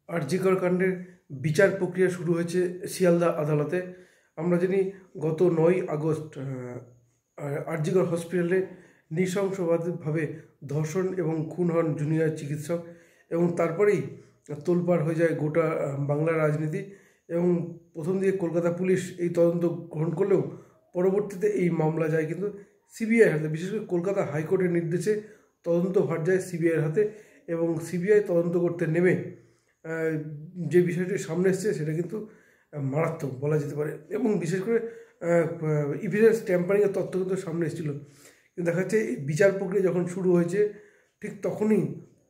আরজি কর কাণ্ডের বিচার প্রক্রিয়া শুরু হয়েছে শিয়ালদা আদালতে। আমরা জানি গত 9ই আগস্ট আরজি কর হসপিটালে নৃশংসভাবে ধর্ষণ এবং খুন হন জুনিয়র চিকিৎসক, এবং তারপরেই তোলপাড় হয়ে যায় গোটা বাংলার রাজনীতি। এবং প্রথম দিকে কলকাতা পুলিশ এই তদন্ত গ্রহণ করলেও পরবর্তীতে এই মামলা যায় কিন্তু সিবিআইয়ের হাতে। বিশেষ করে কলকাতা হাইকোর্টের নির্দেশে তদন্ত ভার যায় সিবিআইয়ের হাতে, এবং সিবিআই তদন্ত করতে নেমে যে বিষয়টি সামনে এসছে সেটা কিন্তু মারাত্মক বলা যেতে পারে। এবং বিশেষ করে এভিডেন্স ট্যাম্পারিংয়ের তথ্য কিন্তু সামনে এসেছিলো। কিন্তু দেখা যাচ্ছে এই বিচার প্রক্রিয়া যখন শুরু হয়েছে ঠিক তখনই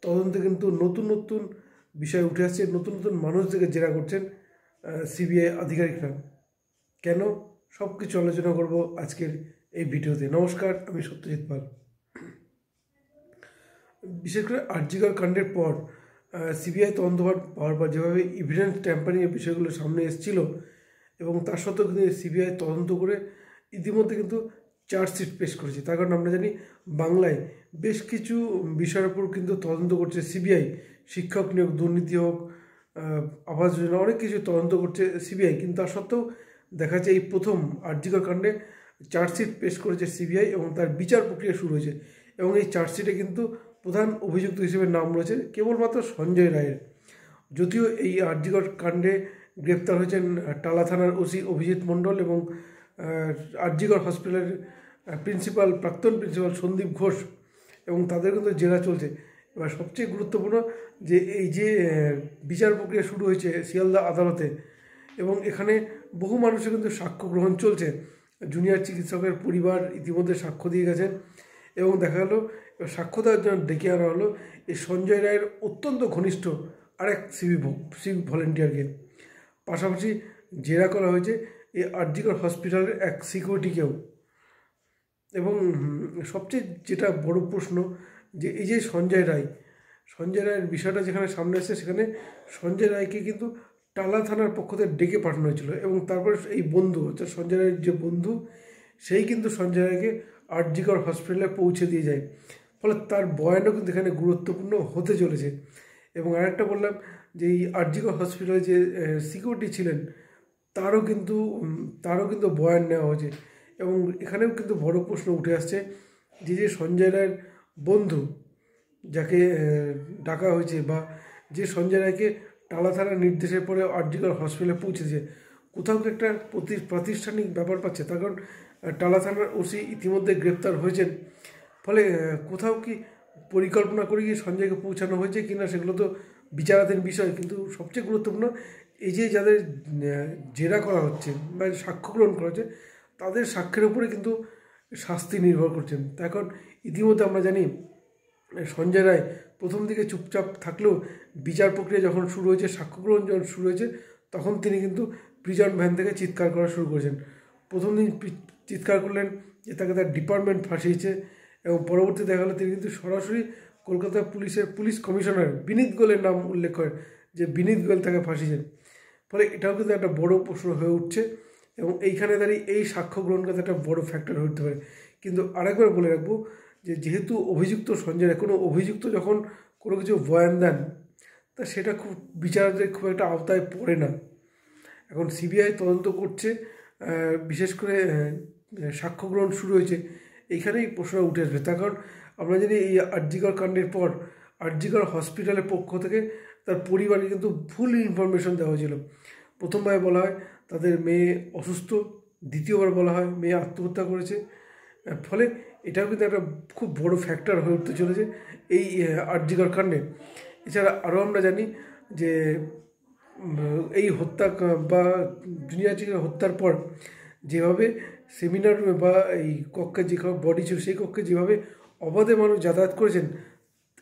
তদন্তে কিন্তু নতুন নতুন বিষয় উঠে আসছে, নতুন নতুন মানুষদেরকে জেরা করছেন সিবিআই আধিকারিকরা। কেন, সব কিছু আলোচনা করব আজকের এই ভিডিওতে। নমস্কার, আমি সত্যজিৎ পাল। বিশেষ করে আরজি কর কাণ্ডের পর সিবিআই তদন্তভার পাওয়ার পর যেভাবে এভিডেন্স ট্যাম্পারিংয়ের বিষয়গুলো সামনে এসেছিল, এবং তার সত্ত্বেও কিন্তু সিবিআই তদন্ত করে ইতিমধ্যে কিন্তু চার্জশিট পেশ করেছে। তার কারণ আমরা জানি বাংলায় বেশ কিছু বিষয়ের উপর কিন্তু তদন্ত করছে সিবিআই। শিক্ষক নিয়োগ দুর্নীতি হোক, আবাস যোজনা, অনেক কিছু তদন্ত করছে সিবিআই। কিন্তু তার সত্ত্বেও দেখা যাচ্ছে এই প্রথম আরজি কর কাণ্ডে চার্জশিট পেশ করেছে সিবিআই, এবং তার বিচার প্রক্রিয়া শুরু হয়েছে। এবং এই চার্জশিটে কিন্তু প্রধান অভিযুক্ত হিসেবে নাম রয়েছে কেবলমাত্র সঞ্জয় রায়ের। যদিও এই আরজি কর কাণ্ডে গ্রেপ্তার হয়েছেন টালা থানার ওসি অভিজিৎ মণ্ডল এবং আরজি কর হসপিটালের প্রাক্তন প্রিন্সিপাল সন্দীপ ঘোষ, এবং তাদের কিন্তু জেরা চলছে। এবার সবচেয়ে গুরুত্বপূর্ণ যে এই যে বিচার প্রক্রিয়া শুরু হয়েছে শিয়ালদা আদালতে, এবং এখানে বহু মানুষের কিন্তু সাক্ষ্য গ্রহণ চলছে। জুনিয়র চিকিৎসকের পরিবার ইতিমধ্যে সাক্ষ্য দিয়ে গেছেন, এবং দেখা গেল সাক্ষ্য দেওয়ার জন্য ডেকে আনা হলো এই সঞ্জয় রায়ের অত্যন্ত ঘনিষ্ঠ আরেক সিভিক ভলেন্টিয়ারকে। পাশাপাশি জেরা করা হয়েছে এই আরজি কর হসপিটালের এক সিকিউরিটিকেও। এবং সবচেয়ে যেটা বড় প্রশ্ন যে এই যে সঞ্জয় রায়ের বিষয়টা যেখানে সামনে আসছে, সেখানে সঞ্জয় রায়কে কিন্তু টালা থানার পক্ষ থেকে ডেকে পাঠানো হয়েছিল, এবং তারপরে এই বন্ধু অর্থাৎ সঞ্জয় রায়ের যে বন্ধু, সেই কিন্তু সঞ্জয় রায়কে আরজি কর হসপিটালে পৌঁছে দিয়ে যায়। ফলে তার বয়ানও কিন্তু এখানে গুরুত্বপূর্ণ হতে চলেছে। এবং আরেকটা বললাম যে এই আরজি কর হসপিটালে যে সিকিউরিটি ছিলেন তারও কিন্তু বয়ান নেওয়া হয়েছে। এবং এখানেও কিন্তু বড় প্রশ্ন উঠে আসছে যে সঞ্জয় রায়ের বন্ধু যাকে ডাকা হয়েছে, বা যে সঞ্জয় রায়কে টালা থানার নির্দেশের পরে আরজি কর হসপিটালে পৌঁছেছে, কোথাও একটা প্রাতিষ্ঠানিক ব্যাপার পাচ্ছে। তার কারণ টালা থানার ওসি ইতিমধ্যে গ্রেপ্তার হয়েছেন। ফলে কোথাও কি পরিকল্পনা করে গিয়ে সঞ্জয়কে পৌঁছানো হয়েছে কিনা সেগুলো তো বিচারাধীন বিষয়। কিন্তু সবচেয়ে গুরুত্বপূর্ণ এই যে যাদের জেরা করা হচ্ছে বা সাক্ষ্য গ্রহণ করা হচ্ছে, তাদের সাক্ষ্যের উপরে কিন্তু শাস্তি নির্ভর করছেন। এখন ইতিমধ্যে আমরা জানি সঞ্জয় রায় প্রথম দিকে চুপচাপ থাকলেও বিচার প্রক্রিয়া যখন শুরু হয়েছে, সাক্ষ্য গ্রহণ যখন শুরু হয়েছে, তখন তিনি কিন্তু প্রিজন ভ্যান থেকে চিৎকার করা শুরু করেছেন। প্রথম দিন চিৎকার করলেন যে তাকে তার ডিপার্টমেন্ট ফাঁসিয়েছে, এবং পরবর্তী দেখা গেলো তিনি কিন্তু সরাসরি কলকাতা পুলিশ কমিশনার বিনীত গোয়েলের নাম উল্লেখ করেন যে বিনীত গোয়েল তাকে ফাঁসিয়েছেন। ফলে এটাও কিন্তু একটা বড় প্রশ্ন হয়ে উঠছে, এবং এইখানে দাঁড়িয়ে এই সাক্ষ্য গ্রহণ করতে একটা বড় ফ্যাক্টর হতে পারে। কিন্তু আরেকবার বলে রাখবো যে যেহেতু অভিযুক্ত সঞ্জয় রায়, কোনো অভিযুক্ত যখন কোনো কিছু বয়ান দেন, তা সেটা খুব বিচারকের খুব একটা আওতায় পড়ে না। এখন সিবিআই তদন্ত করছে, বিশেষ করে সাক্ষ্য গ্রহণ শুরু হয়েছে, এইখানেই প্রশ্ন উঠে আসবে। তার কারণ আমরা জানি এই আরজি কর কাণ্ডের পর আরজি কর হসপিটালের পক্ষ থেকে তার পরিবারকে কিন্তু ভুল ইনফরমেশন দেওয়া হয়েছিল। প্রথমবার বলা হয় তাদের মেয়ে অসুস্থ, দ্বিতীয়বার বলা হয় মেয়ে আত্মহত্যা করেছে। ফলে এটাও কিন্তু একটা খুব বড় ফ্যাক্টর হয়ে উঠতে চলেছে এই আরজি কর কাণ্ডে। এছাড়া আরও আমরা জানি যে এই হত্যা বা জুনিয়র চিকিৎসক হত্যার পর যেভাবে সেমিনার রুমে বা এই কক্ষে যে বডি ছিল, সেই কক্ষে যেভাবে অবাধে মানুষ যাতায়াত করেছেন,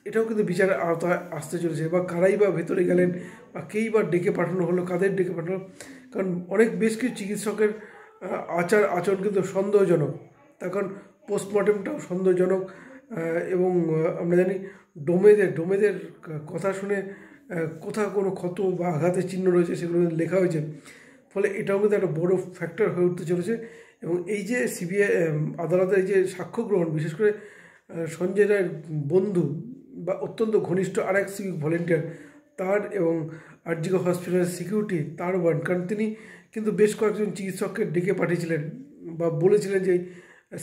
এটাও কিন্তু বিচারের আওতায় আসতে চলেছে। বা কারাই বা ভেতরে গেলেন, বা কেই বা ডেকে পাঠানো হলো, কাদের ডেকে পাঠানো। কারণ বেশ কিছু চিকিৎসকের আচরণ কিন্তু সন্দেহজনক। তার কারণ পোস্টমর্টেমটাও সন্দেহজনক। এবং আমরা জানি ডোমেদের কথা শুনে কোথাও কোনো ক্ষত বা আঘাতের চিহ্ন রয়েছে, সেগুলো লেখা হয়েছে। ফলে এটাও কিন্তু একটা বড় ফ্যাক্টর হয়ে উঠতে চলেছে। এবং এই যে সিবিআই আদালতের এই যে সাক্ষ্য গ্রহণ, বিশেষ করে সঞ্জয় রায়ের বন্ধু বা অত্যন্ত ঘনিষ্ঠ আরেক সিভিক ভলেন্টিয়ার, তার এবং আরজিকর হসপিটালের সিকিউরিটি তার ওয়ার্ড, কারণ তিনি কিন্তু বেশ কয়েকজন চিকিৎসককে ডেকে পাঠিয়েছিলেন বা বলেছিলেন যে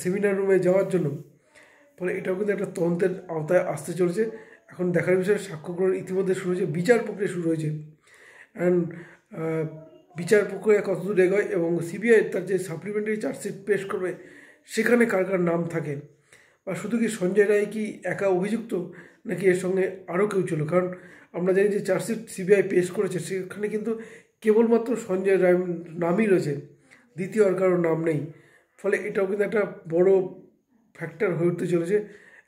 সেমিনার রুমে যাওয়ার জন্য। ফলে এটাও কিন্তু একটা তদন্তের আওতায় আসতে চলেছে। এখন দেখার বিষয়ে সাক্ষ্য গ্রহণ ইতিমধ্যে শুরু হয়েছে, বিচার প্রক্রিয়া শুরু হয়েছে। অ্যান্ড বিচার প্রক্রিয়া কতদূর এগোয় এবং সিবিআই তার যে সাপ্লিমেন্টারি চার্জশিট পেশ করবে সেখানে কার কার নাম থাকে, বা শুধু কি সঞ্জয় রায় কি একা অভিযুক্ত নাকি এর সঙ্গে আরও কেউ ছিল। কারণ আমরা জানি যে চার্জশিট সিবিআই পেশ করেছে সেখানে কিন্তু কেবলমাত্র সঞ্জয় রায় নামই রয়েছে, দ্বিতীয় আর কারোর নাম নেই। ফলে এটাও কিন্তু একটা বড় ফ্যাক্টর হয়ে উঠতে চলেছে।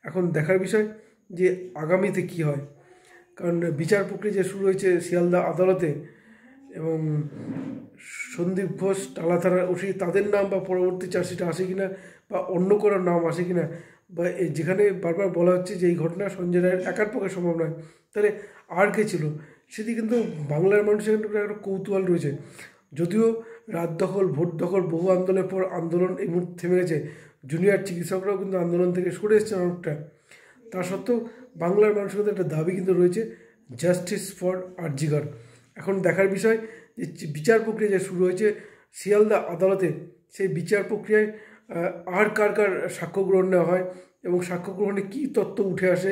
এখন দেখার বিষয় যে আগামীতে কি হয়, কারণ বিচার প্রক্রিয়া যে শুরু হয়েছে শিয়ালদা আদালতে, এবং সন্দীপ ঘোষ টালা থানার ওসি তাদের নাম বা পরবর্তী চার্জশিটে আসে কিনা বা অন্য কোনো নাম আসে কিনা, বা যেখানে বারবার বলা হচ্ছে যে এই ঘটনা সঞ্জয় রায়ের একার পক্ষে সম্ভব নয়, তাহলে আর কে ছিল সেটি কিন্তু বাংলার মানুষের কিন্তু একটা কৌতূহল রয়েছে। যদিও রাত দখল, ভোট দখল, বহু আন্দোলনের পর আন্দোলন এই মুহূর্তে থেমে গেছে, জুনিয়র চিকিৎসকরাও কিন্তু আন্দোলন থেকে সরে এসেছেন অনেকটা, তা সত্ত্বেও বাংলার মানুষের মধ্যে একটা দাবি কিন্তু রয়েছে, জাস্টিস ফর আরজিকর। এখন দেখার বিষয় যে বিচার প্রক্রিয়া যে শুরু হয়েছে শিয়ালদা আদালতে, সেই বিচার প্রক্রিয়ায় আর কার কার সাক্ষ্য গ্রহণ নেওয়া হয় এবং সাক্ষ্য গ্রহণে কী তথ্য উঠে আসে,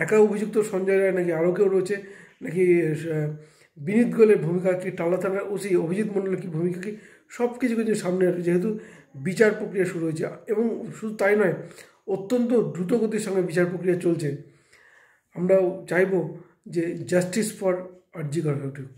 একা অভিযুক্ত সঞ্জয় রায় নাকি আরও কেউ রয়েছে, নাকি বিনীত গোয়েলের ভূমিকা কি, টালা থানার ওসি অভিজিৎ মণ্ডলের কী ভূমিকা কী, সব কিছু কিন্তু সামনে আসবে যেহেতু বিচার প্রক্রিয়া শুরু হয়েছে। এবং শুধু তাই নয়, অত্যন্ত দ্রুতগতির সঙ্গে বিচার প্রক্রিয়া চলছে। আমরাও চাইব যে জাস্টিস ফর আরজিকর হয়ে উঠুক।